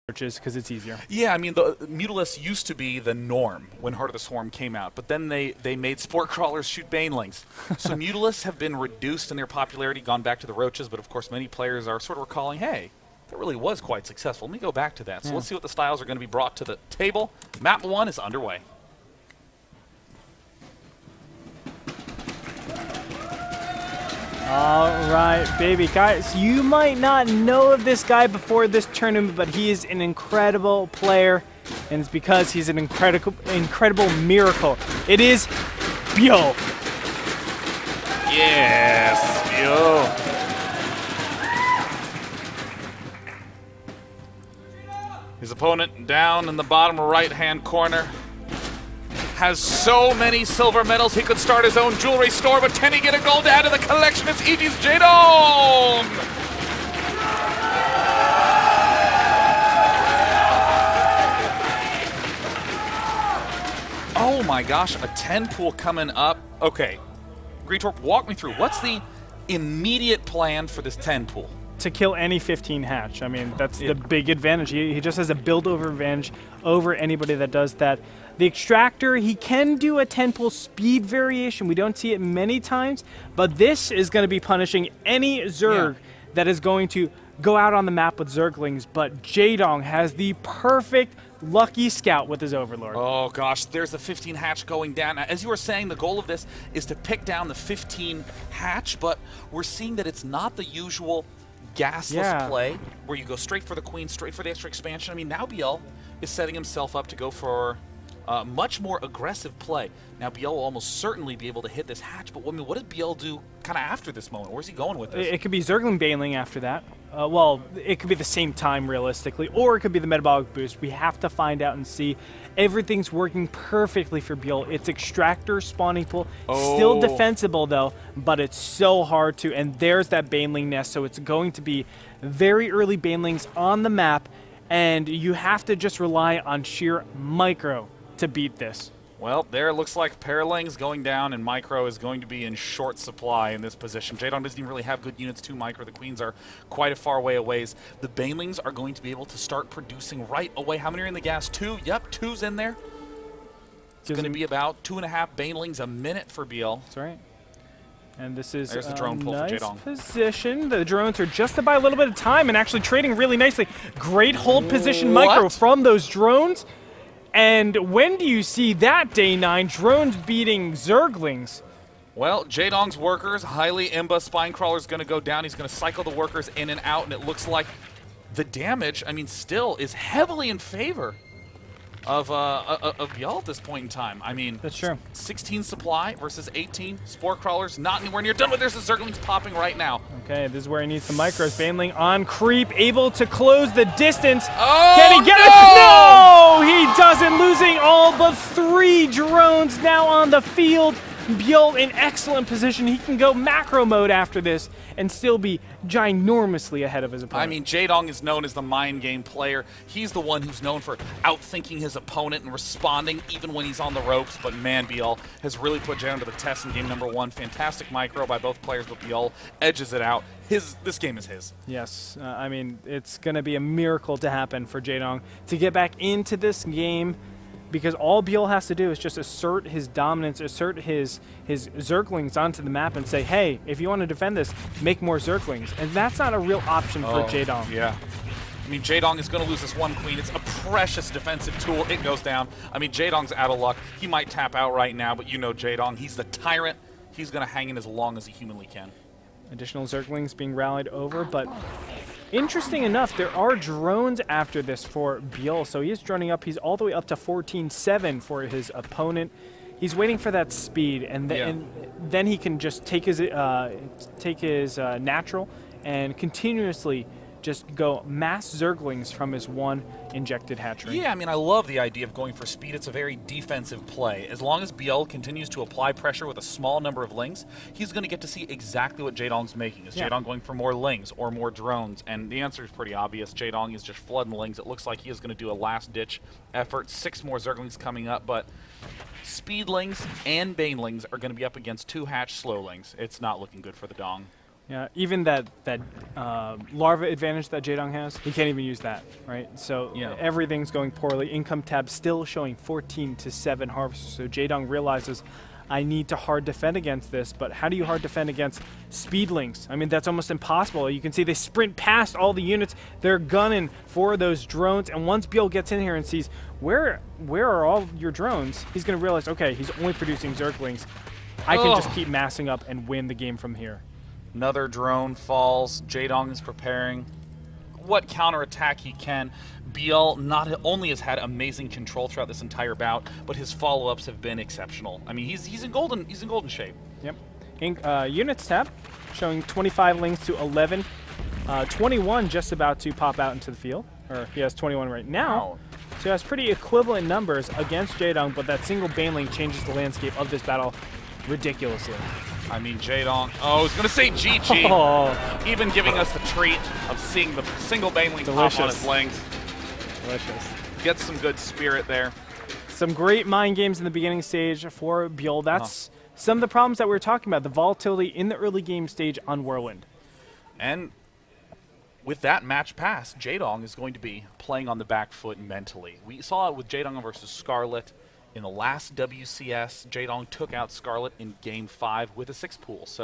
because it's easier. Yeah, I mean, the Mutalisk used to be the norm when Heart of the Swarm came out, but then they made Sport Crawlers shoot Banelings. So Mutalisks have been reduced in their popularity, gone back to the Roaches, but of course many players are sort of recalling, hey, that really was quite successful. Let me go back to that. So let's see what the styles are going to be brought to the table. Map 1 is underway. All right, baby. Guys, you might not know of this guy before this tournament, but he is an incredible player, and it's because he's an incredible miracle. It is Byul. Yes, Byul. His opponent down in the bottom right-hand corner. Has so many silver medals, he could start his own jewelry store, but can he get a gold to add to the collection? It's EG's Jaedong! Oh my gosh, a 10 pool coming up. Okay, Greetorp, walk me through. What's the immediate plan for this 10 pool? To kill any 15 hatch. I mean, that's the big advantage. He just has a build over advantage over anybody that does that. The Extractor, he can do a 10 pool speed variation. We don't see it many times, but this is going to be punishing any Zerg that is going to go out on the map with Zerglings, but Jaedong has the perfect lucky scout with his Overlord. Oh gosh, there's the 15 hatch going down. Now, as you were saying, the goal of this is to pick down the 15 hatch, but we're seeing that it's not the usual gasless play where you go straight for the queen, straight for the extra expansion. I mean, now Byul is setting himself up to go for much more aggressive play. Now Byul will almost certainly be able to hit this hatch, but I mean, what does Byul do kind of after this moment? Where's he going with this? It could be Zergling Baneling after that. Well, it could be the same time realistically, or it could be the metabolic boost. We have to find out and see. Everything's working perfectly for Byul. It's Extractor spawning pool. Still defensible though, but it's so hard to, and there's that Baneling nest, so it's going to be very early Banelings on the map, and you have to just rely on sheer micro to beat this. Well, there it looks like Paralang's going down, and Micro is going to be in short supply in this position. Jaedong doesn't even really have good units to Micro. The Queens are quite a far way away. The Banelings are going to be able to start producing right away. How many are in the gas? 2? Yep, 2's in there. It's going to be about 2.5 Banelings a minute for Byul. That's right. And this is There's the drone pull nice for Jaedong. Position. The drones are just to buy a little bit of time and actually trading really nicely. Great hold position Micro from those drones. And when do you see that, Day 9? Drones beating Zerglings. Well, Jaedong's workers, highly Imba Spine Crawler's going to go down. He's going to cycle the workers in and out, and it looks like the damage, I mean, still is heavily in favor of Byul at this point in time. I mean, that's true. 16 supply versus 18. Spore Crawlers not anywhere near done, but there's the Zerglings popping right now. Okay, this is where he needs some micros. Baneling on creep, able to close the distance. Oh, can he get it? No! He doesn't, losing all but 3 drones now on the field. Byul in excellent position. He can go macro mode after this and still be ginormously ahead of his opponent. I mean, Jaedong is known as the mind game player. He's the one who's known for outthinking his opponent and responding even when he's on the ropes. But man, Byul has really put Jaedong to the test in game number 1. Fantastic micro by both players, but Byul edges it out. This game is his. Yes, I mean, it's going to be a miracle to happen for Jaedong to get back into this game, because all Byul has to do is just assert his dominance, assert his Zerglings onto the map and say, hey, if you want to defend this, make more Zerglings. And that's not a real option for Jaedong. Yeah. I mean, Jaedong is going to lose this one queen. It's a precious defensive tool. It goes down. I mean, Jaedong's out of luck. He might tap out right now, but you know Jaedong. He's the tyrant. He's going to hang in as long as he humanly can. Additional Zerglings being rallied over, but interesting enough, there are drones after this for Byul, so he is droning up. He's all the way up to 14-7 for his opponent. He's waiting for that speed, and, and then he can just take his natural and continuously just go mass Zerglings from his one injected hatchery. Yeah, I mean, I love the idea of going for speed. It's a very defensive play. As long as Byul continues to apply pressure with a small number of lings, he's going to get to see exactly what Jaedong's making. Is Jaedong going for more lings or more drones? And the answer is pretty obvious. Jaedong is just flooding lings. It looks like he is going to do a last-ditch effort. 6 more Zerglings coming up, but Speedlings and Banelings are going to be up against 2 hatch Slowlings. It's not looking good for the Dong. Yeah, even that larva advantage that Jaedong has, he can't even use that, right? So everything's going poorly. Income tab still showing 14 to 7 harvesters. So Jaedong realizes, I need to hard defend against this, but how do you hard defend against speedlings? I mean, that's almost impossible. You can see they sprint past all the units. They're gunning for those drones, and once Byul gets in here and sees, where are all your drones, he's going to realize, okay, he's only producing Zerglings. I can just keep massing up and win the game from here. Another drone falls. Jaedong is preparing what counterattack he can. Byul not only has had amazing control throughout this entire bout, but his follow-ups have been exceptional. I mean, he's in golden shape. Yep. Units tab showing 25 links to 11. 21 just about to pop out into the field, or he has 21 right now. Wow. So he has pretty equivalent numbers against Jaedong, but that single baneling changes the landscape of this battle ridiculously. I mean, Jaedong, I was going to say GG. Oh. Even giving us the treat of seeing the single baneling pop on his length. Delicious. Gets some good spirit there. Some great mind games in the beginning stage for Byul. That's some of the problems that we were talking about, the volatility in the early game stage on Whirlwind. And with that match pass, Jaedong is going to be playing on the back foot mentally. We saw it with Jaedong versus Scarlet. In the last WCS, Jaedong took out Scarlet in Game 5 with a 6 pool. So